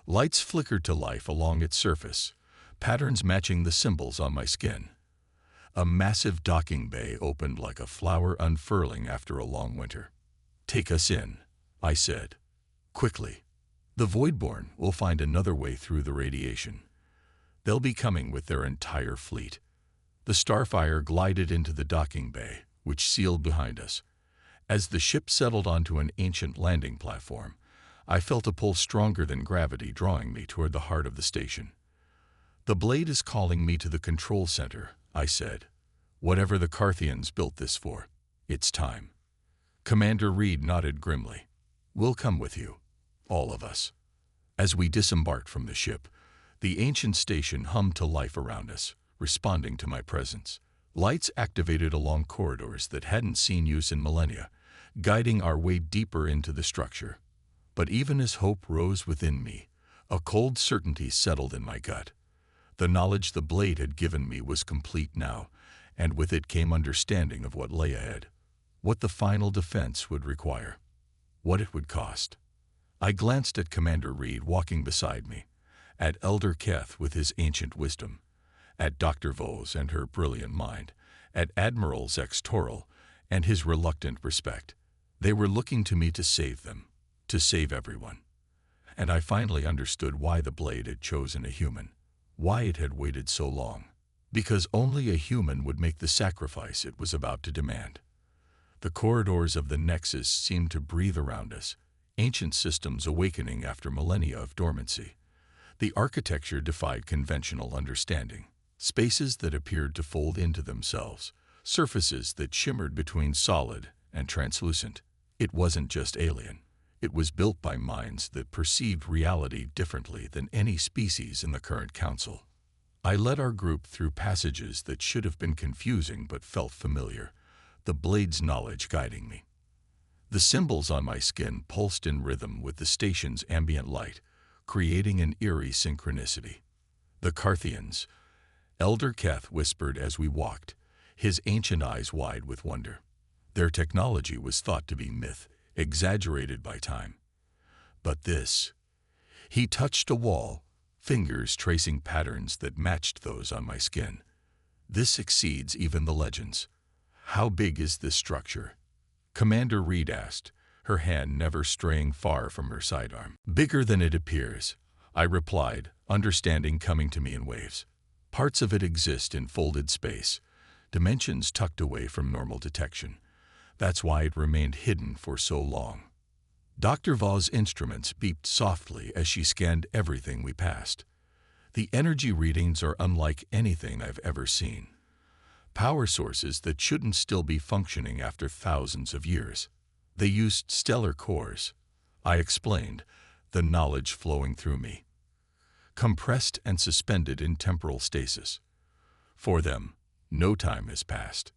Lights flickered to life along its surface, patterns matching the symbols on my skin. A massive docking bay opened like a flower unfurling after a long winter. "Take us in," I said. "Quickly. The Voidborn will find another way through the radiation. They'll be coming with their entire fleet." The Starfire glided into the docking bay, which sealed behind us. As the ship settled onto an ancient landing platform, I felt a pull stronger than gravity drawing me toward the heart of the station. "The blade is calling me to the control center," I said. "Whatever the Carthians built this for, it's time." Commander Reed nodded grimly. "We'll come with you. All of us." As we disembarked from the ship, the ancient station hummed to life around us, responding to my presence. Lights activated along corridors that hadn't seen use in millennia, guiding our way deeper into the structure. But even as hope rose within me, a cold certainty settled in my gut. The knowledge the blade had given me was complete now, and with it came understanding of what lay ahead, what the final defense would require, what it would cost. I glanced at Commander Reed walking beside me, at Elder Keth with his ancient wisdom, at Dr. Vos and her brilliant mind, at Admiral Zextoral and his reluctant respect. They were looking to me to save them, to save everyone. And I finally understood why the blade had chosen a human, why it had waited so long. Because only a human would make the sacrifice it was about to demand. The corridors of the Nexus seemed to breathe around us, ancient systems awakening after millennia of dormancy. The architecture defied conventional understanding, spaces that appeared to fold into themselves, surfaces that shimmered between solid and translucent. It wasn't just alien. It was built by minds that perceived reality differently than any species in the current council. I led our group through passages that should have been confusing but felt familiar, the blade's knowledge guiding me. The symbols on my skin pulsed in rhythm with the station's ambient light, creating an eerie synchronicity. "The Carthians," Elder Keth whispered as we walked, his ancient eyes wide with wonder. Their technology was thought to be myth, exaggerated by time. But this... He touched a wall, fingers tracing patterns that matched those on my skin. "This exceeds even the legends. How big is this structure?" Commander Reed asked, her hand never straying far from her sidearm. "Bigger than it appears," I replied, understanding coming to me in waves. "Parts of it exist in folded space, dimensions tucked away from normal detection. That's why it remained hidden for so long." Dr. Vos' instruments beeped softly as she scanned everything we passed. The energy readings are unlike anything I've ever seen. Power sources that shouldn't still be functioning after thousands of years. They used stellar cores, I explained, the knowledge flowing through me. Compressed and suspended in temporal stasis. For them, no time has passed.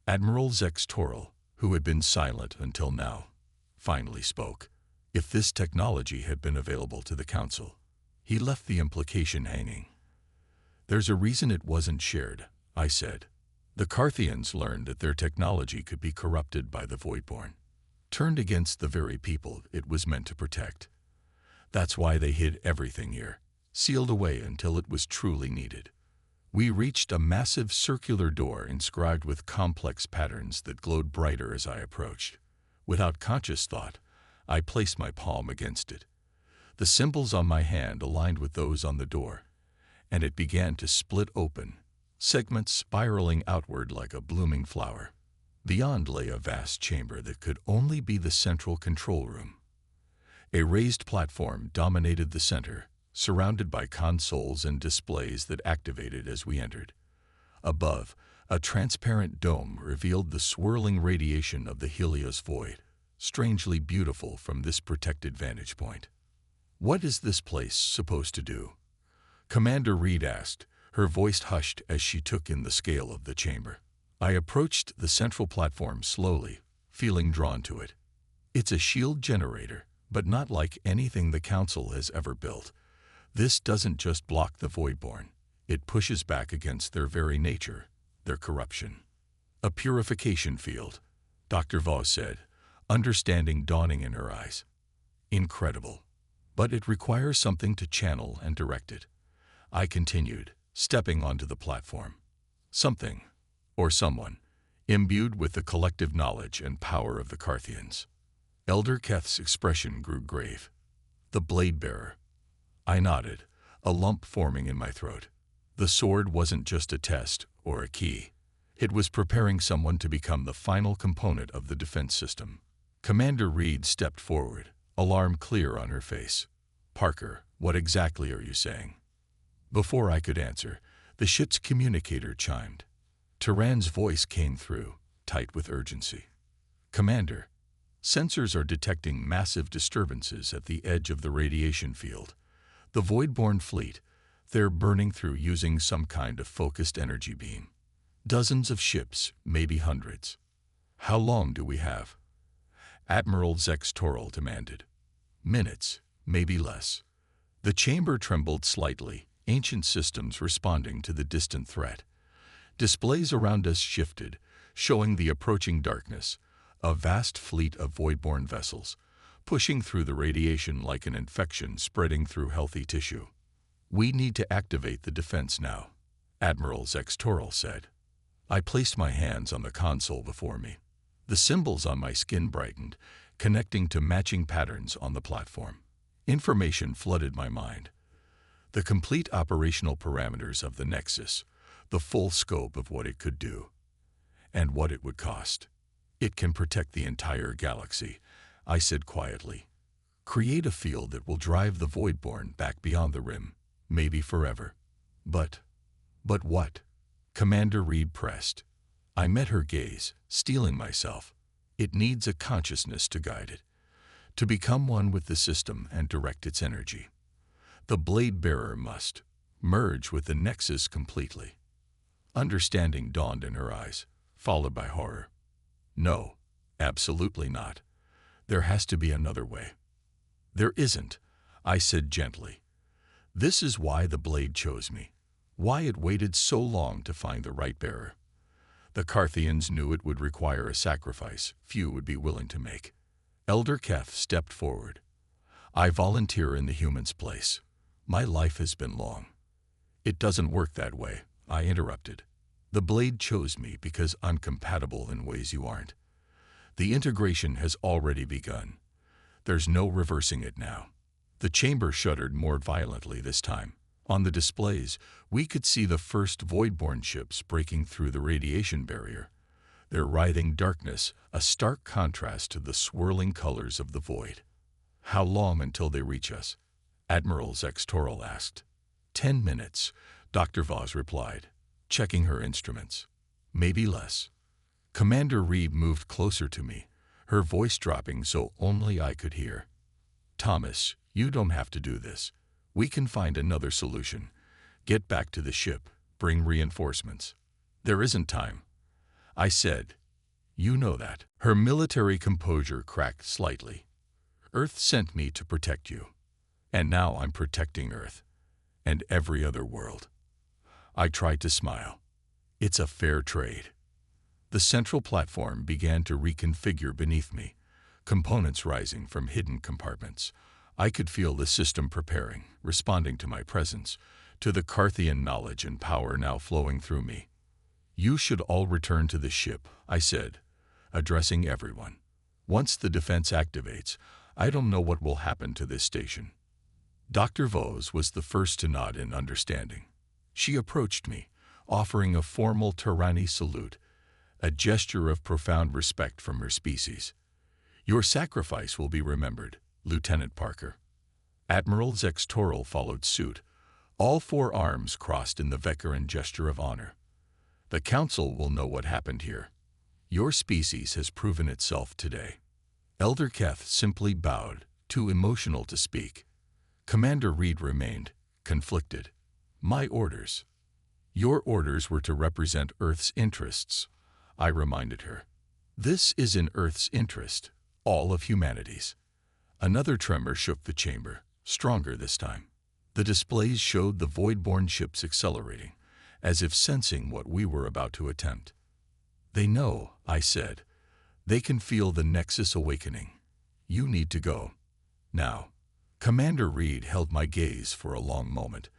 Admiral Zextoral, who had been silent until now, finally spoke. If this technology had been available to the Council, he left the implication hanging. "There's a reason it wasn't shared," I said. "The Carthians learned that their technology could be corrupted by the Voidborn, turned against the very people it was meant to protect. That's why they hid everything here, sealed away until it was truly needed." We reached a massive circular door inscribed with complex patterns that glowed brighter as I approached. Without conscious thought, I placed my palm against it. The symbols on my hand aligned with those on the door, and it began to split open, segments spiraling outward like a blooming flower. Beyond lay a vast chamber that could only be the central control room. A raised platform dominated the center, surrounded by consoles and displays that activated as we entered. Above, a transparent dome revealed the swirling radiation of the Helios void, strangely beautiful from this protected vantage point. "What is this place supposed to do?" Commander Reed asked, her voice hushed as she took in the scale of the chamber. I approached the central platform slowly, feeling drawn to it. "It's a shield generator, but not like anything the Council has ever built. This doesn't just block the Voidborn, it pushes back against their very nature, their corruption." "A purification field," Dr. Vos said, understanding dawning in her eyes. "Incredible. But it requires something to channel and direct it," I continued, stepping onto the platform. "Something, or someone, imbued with the collective knowledge and power of the Carthians." Elder Keth's expression grew grave. "The blade bearer." I nodded, a lump forming in my throat. The sword wasn't just a test or a key. It was preparing someone to become the final component of the defense system. Commander Reed stepped forward, alarm clear on her face. "Parker, what exactly are you saying?" Before I could answer, the ship's communicator chimed. Turan's voice came through, tight with urgency. "Commander, sensors are detecting massive disturbances at the edge of the radiation field. The Voidborn fleet, they're burning through using some kind of focused energy beam. Dozens of ships, maybe hundreds. How long do we have?" Admiral Zex Toril demanded. "Minutes, maybe less." The chamber trembled slightly, ancient systems responding to the distant threat. Displays around us shifted, showing the approaching darkness, a vast fleet of Voidborn vessels, pushing through the radiation like an infection spreading through healthy tissue. "We need to activate the defense now," Admiral Zex Toril said. I placed my hands on the console before me. The symbols on my skin brightened, connecting to matching patterns on the platform. Information flooded my mind. The complete operational parameters of the Nexus, the full scope of what it could do, and what it would cost. "It can protect the entire galaxy," I said quietly. "Create a field that will drive the Voidborn back beyond the rim, maybe forever." But what?" Commander Reed pressed. I met her gaze, steeling myself. "It needs a consciousness to guide it, to become one with the system and direct its energy. The blade bearer must merge with the Nexus completely." Understanding dawned in her eyes, followed by horror. "No, absolutely not. There has to be another way." "There isn't," I said gently. "This is why the blade chose me, why it waited so long to find the right bearer. The Carthians knew it would require a sacrifice few would be willing to make." Elder Keth stepped forward. "I volunteer in the human's place. My life has been long." "It doesn't work that way," I interrupted. "The blade chose me because I'm compatible in ways you aren't. The integration has already begun. There's no reversing it now." The chamber shuddered more violently this time. On the displays, we could see the first Voidborn ships breaking through the radiation barrier, their writhing darkness a stark contrast to the swirling colors of the void. "How long until they reach us?" Admiral Zex Toril asked. 10 minutes, Dr. Voss replied, checking her instruments. "Maybe less." Commander Reed moved closer to me, her voice dropping so only I could hear. "Thomas, you don't have to do this. We can find another solution. Get back to the ship, bring reinforcements." "There isn't time," I said. "You know that." Her military composure cracked slightly. "Earth sent me to protect you. And now I'm protecting Earth. And every other world." I tried to smile. "It's a fair trade." The central platform began to reconfigure beneath me, components rising from hidden compartments. I could feel the system preparing, responding to my presence, to the Carthian knowledge and power now flowing through me. "You should all return to the ship," I said, addressing everyone. "Once the defense activates, I don't know what will happen to this station." Dr. Voss was the first to nod in understanding. She approached me, offering a formal Tyranny salute, a gesture of profound respect from her species. "Your sacrifice will be remembered, Lieutenant Parker." Admiral Zex Toril followed suit, all 4 arms crossed in the Vekaran gesture of honor. "The Council will know what happened here. Your species has proven itself today." Elder Keth simply bowed, too emotional to speak. Commander Reed remained, conflicted. "My orders." "Your orders were to represent Earth's interests," I reminded her. "This is in Earth's interest, all of humanity's." Another tremor shook the chamber, stronger this time. The displays showed the Voidborn ships accelerating, as if sensing what we were about to attempt. "They know," I said. "They can feel the Nexus awakening. You need to go. Now." Commander Reed held my gaze for a long moment,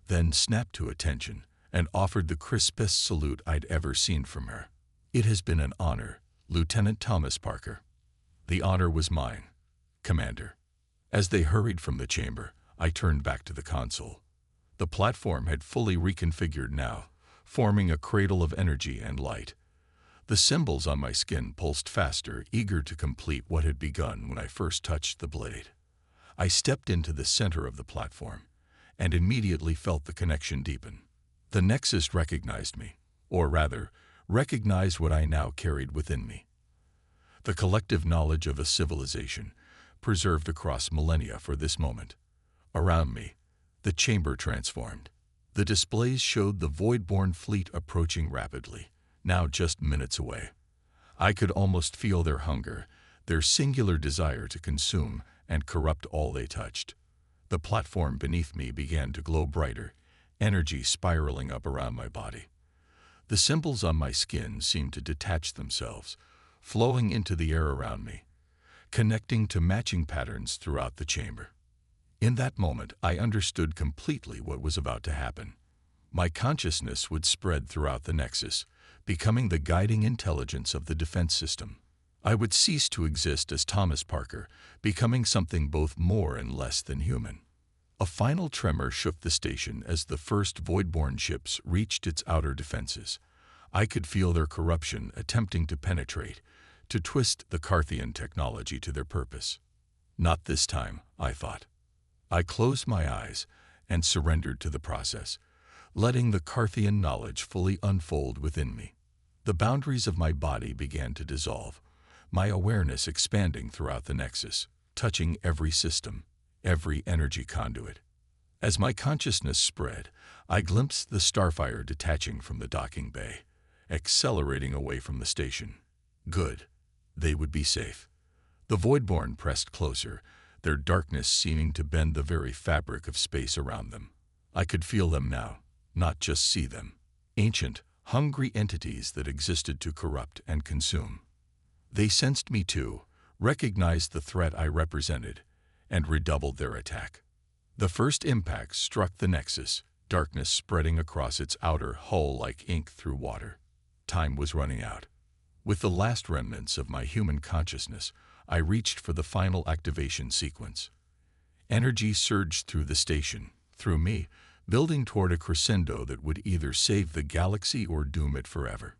then snapped to attention and offered the crispest salute I'd ever seen from her. "It has been an honor, Lieutenant Thomas Parker." "The honor was mine, Commander." As they hurried from the chamber, I turned back to the console. The platform had fully reconfigured now, forming a cradle of energy and light. The symbols on my skin pulsed faster, eager to complete what had begun when I first touched the blade. I stepped into the center of the platform and immediately felt the connection deepen. The Nexus recognized me, or rather, recognized what I now carried within me. The collective knowledge of a civilization, preserved across millennia for this moment. Around me, the chamber transformed. The displays showed the Voidborn fleet approaching rapidly, now just minutes away. I could almost feel their hunger, their singular desire to consume and corrupt all they touched. The platform beneath me began to glow brighter, energy spiraling up around my body. The symbols on my skin seemed to detach themselves, flowing into the air around me, connecting to matching patterns throughout the chamber. In that moment, I understood completely what was about to happen. My consciousness would spread throughout the Nexus, becoming the guiding intelligence of the defense system. I would cease to exist as Thomas Parker, becoming something both more and less than human. A final tremor shook the station as the first Voidborn ships reached its outer defenses. I could feel their corruption attempting to penetrate, to twist the Carthian technology to their purpose. Not this time, I thought. I closed my eyes and surrendered to the process, letting the Carthian knowledge fully unfold within me. The boundaries of my body began to dissolve, my awareness expanding throughout the Nexus, touching every system, every energy conduit. As my consciousness spread, I glimpsed the Starfire detaching from the docking bay, accelerating away from the station. Good. They would be safe. The Voidborn pressed closer, their darkness seeming to bend the very fabric of space around them. I could feel them now, not just see them. Ancient, hungry entities that existed to corrupt and consume. They sensed me too, recognized the threat I represented, and redoubled their attack. The first impact struck the Nexus, darkness spreading across its outer hull like ink through water. Time was running out. With the last remnants of my human consciousness, I reached for the final activation sequence. Energy surged through the station, through me, building toward a crescendo that would either save the galaxy or doom it forever.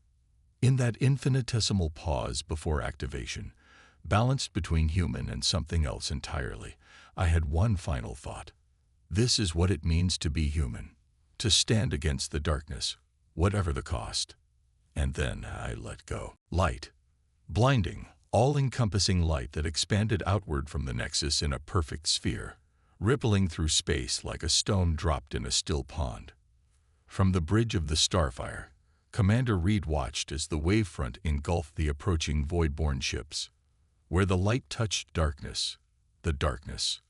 In that infinitesimal pause before activation, balanced between human and something else entirely, I had one final thought. This is what it means to be human, to stand against the darkness, whatever the cost. And then I let go. Light. Blinding, all-encompassing light that expanded outward from the Nexus in a perfect sphere, rippling through space like a stone dropped in a still pond. From the bridge of the Starfire, Commander Reed watched as the wavefront engulfed the approaching Voidborn ships. Where the light touched darkness, the darkness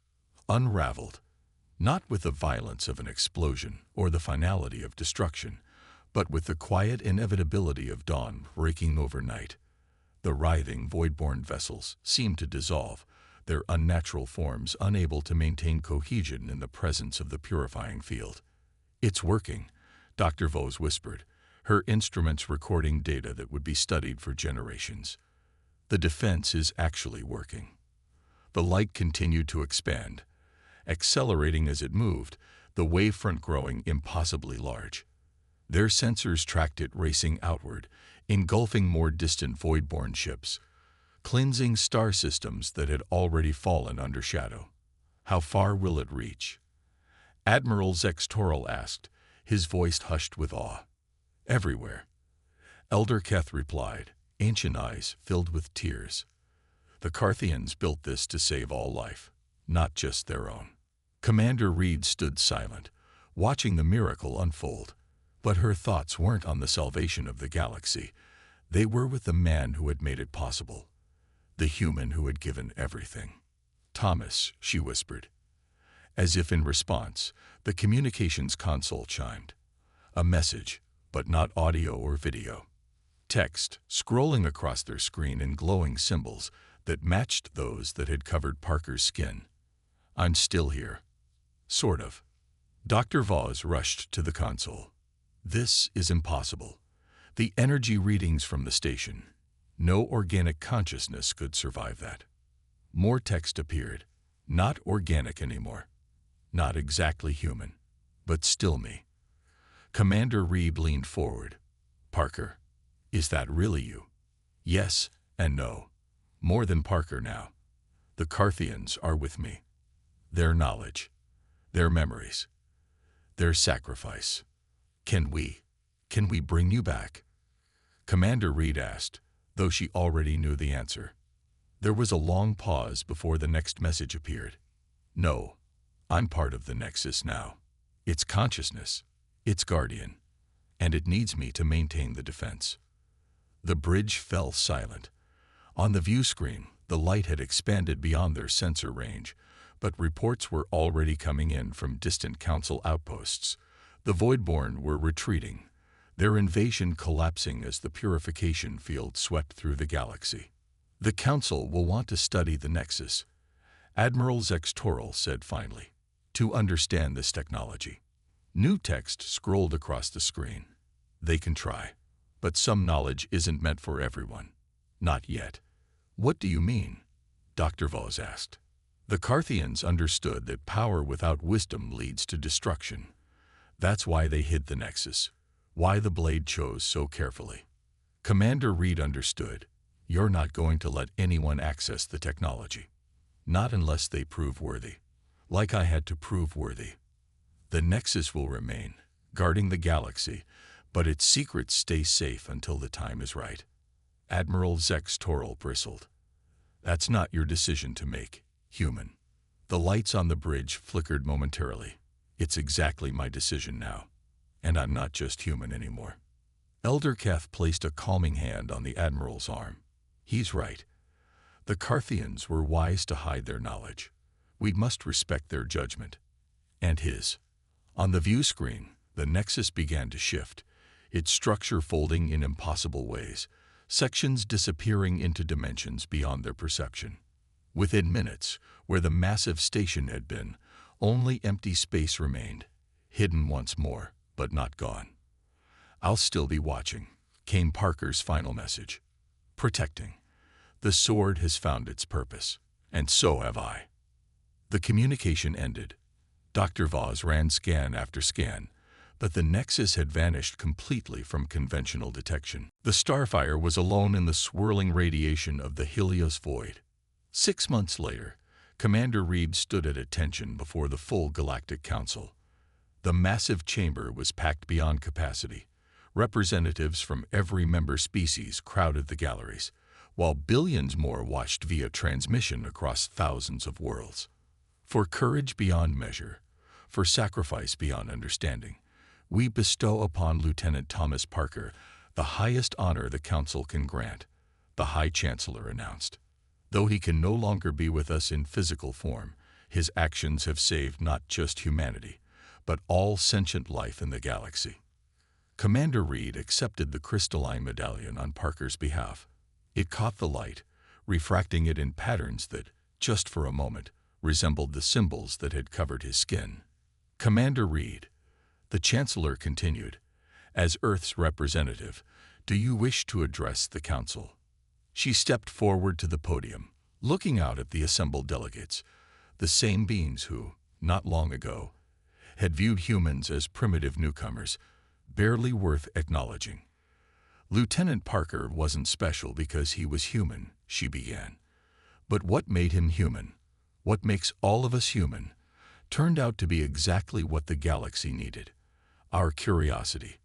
unraveled, not with the violence of an explosion or the finality of destruction, but with the quiet inevitability of dawn breaking over night. The writhing Voidborn vessels seemed to dissolve, their unnatural forms unable to maintain cohesion in the presence of the purifying field. "It's working," Dr. Vos whispered, her instruments recording data that would be studied for generations. "The defense is actually working." The light continued to expand, accelerating as it moved, the wavefront growing impossibly large. Their sensors tracked it racing outward, engulfing more distant Voidborn ships, cleansing star systems that had already fallen under shadow. "How far will it reach?" Admiral Zextoral asked, his voice hushed with awe. "Everywhere," Elder Keth replied, ancient eyes filled with tears. "The Carthians built this to save all life, not just their own." Commander Reed stood silent, watching the miracle unfold. But her thoughts weren't on the salvation of the galaxy. They were with the man who had made it possible, the human who had given everything. "Thomas," she whispered. As if in response, the communications console chimed. A message, but not audio or video. Text, scrolling across their screen in glowing symbols that matched those that had covered Parker's skin. "I'm still here." "Sort of." Dr. Vos rushed to the console. "This is impossible. The energy readings from the station. No organic consciousness could survive that." More text appeared. Not organic anymore. Not exactly human, but still me. Commander Reed leaned forward. "Parker, is that really you?" "Yes and no. More than Parker now. The Carthians are with me. their knowledge, their memories, their sacrifice. Can we bring you back? Commander Reed asked, though she already knew the answer. There was a long pause before the next message appeared. No, I'm part of the Nexus now. It's consciousness, its guardian, and it needs me to maintain the defense. The bridge fell silent. On the view screen, the light had expanded beyond their sensor range, but reports were already coming in from distant Council outposts. The Voidborn were retreating, their invasion collapsing as the purification field swept through the galaxy. The Council will want to study the Nexus, Admiral Zextoral said finally, to understand this technology. New text scrolled across the screen. They can try, but some knowledge isn't meant for everyone. Not yet. What do you mean? Dr. Voss asked. The Carthians understood that power without wisdom leads to destruction. That's why they hid the Nexus, why the Blade chose so carefully. Commander Reed understood. You're not going to let anyone access the technology. Not unless they prove worthy. Like I had to prove worthy. The Nexus will remain, guarding the galaxy, but its secrets stay safe until the time is right. Admiral Zextoral bristled. That's not your decision to make, human. The lights on the bridge flickered momentarily. It's exactly my decision now. And I'm not just human anymore. Elder Keth placed a calming hand on the Admiral's arm. He's right. The Carthians were wise to hide their knowledge. We must respect their judgment. And his. On the view screen, the Nexus began to shift, its structure folding in impossible ways, sections disappearing into dimensions beyond their perception. Within minutes, where the massive station had been, only empty space remained, hidden once more, but not gone. I'll still be watching, came Parker's final message. Protecting. The sword has found its purpose, and so have I. The communication ended. Dr. Voss ran scan after scan, but the Nexus had vanished completely from conventional detection. The Starfire was alone in the swirling radiation of the Helios void. 6 months later, Commander Reed stood at attention before the full Galactic Council. The massive chamber was packed beyond capacity. Representatives from every member species crowded the galleries, while billions more watched via transmission across thousands of worlds. For courage beyond measure, for sacrifice beyond understanding, we bestow upon Lieutenant Thomas Parker the highest honor the Council can grant, the High Chancellor announced. Though he can no longer be with us in physical form, his actions have saved not just humanity, but all sentient life in the galaxy. Commander Reed accepted the crystalline medallion on Parker's behalf. It caught the light, refracting it in patterns that, just for a moment, resembled the symbols that had covered his skin. Commander Reed, the Chancellor continued, as Earth's representative, do you wish to address the Council? She stepped forward to the podium, looking out at the assembled delegates, the same beings who, not long ago, had viewed humans as primitive newcomers, barely worth acknowledging. Lieutenant Parker wasn't special because he was human, she began. But what made him human, what makes all of us human, turned out to be exactly what the galaxy needed. Our curiosity,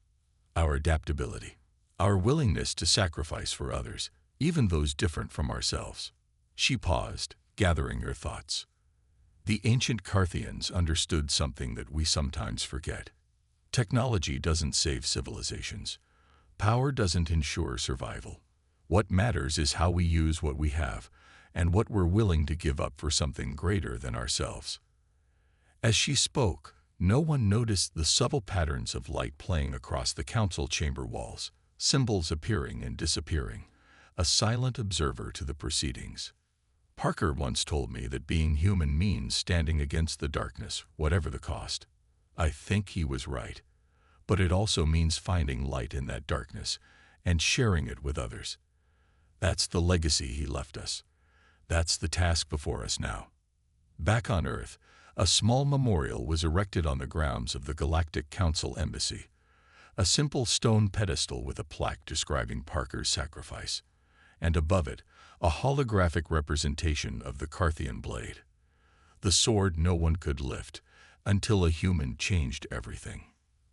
our adaptability, our willingness to sacrifice for others, even those different from ourselves. She paused, gathering her thoughts. The ancient Carthians understood something that we sometimes forget. Technology doesn't save civilizations. Power doesn't ensure survival. What matters is how we use what we have, and what we're willing to give up for something greater than ourselves. As she spoke, no one noticed the subtle patterns of light playing across the council chamber walls, symbols appearing and disappearing, a silent observer to the proceedings. Parker once told me that being human means standing against the darkness, whatever the cost. I think he was right. But it also means finding light in that darkness and sharing it with others. That's the legacy he left us. That's the task before us now. Back on Earth, a small memorial was erected on the grounds of the Galactic Council Embassy, a simple stone pedestal with a plaque describing Parker's sacrifice, and above it, a holographic representation of the Carthian blade. the sword no one could lift, until a human changed everything.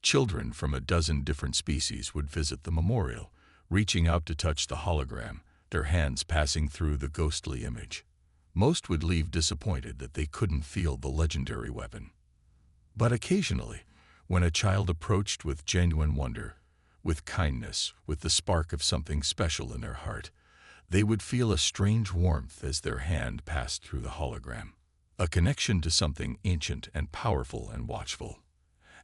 Children from a dozen different species would visit the memorial, reaching out to touch the hologram, their hands passing through the ghostly image. Most would leave disappointed that they couldn't feel the legendary weapon. But occasionally, when a child approached with genuine wonder, with kindness, with the spark of something special in their heart, they would feel a strange warmth as their hand passed through the hologram, a connection to something ancient and powerful and watchful.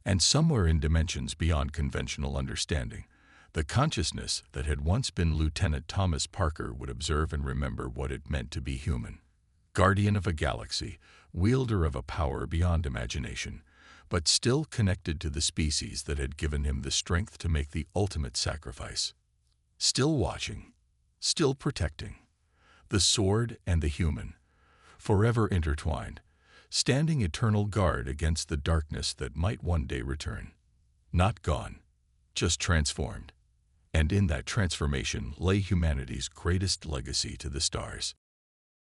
And somewhere in dimensions beyond conventional understanding, the consciousness that had once been Lieutenant Thomas Parker would observe and remember what it meant to be human. Guardian of a galaxy, wielder of a power beyond imagination, but still connected to the species that had given him the strength to make the ultimate sacrifice. Still watching, still protecting. The sword and the human, forever intertwined, standing eternal guard against the darkness that might one day return. Not gone, just transformed. And in that transformation lay humanity's greatest legacy to the stars.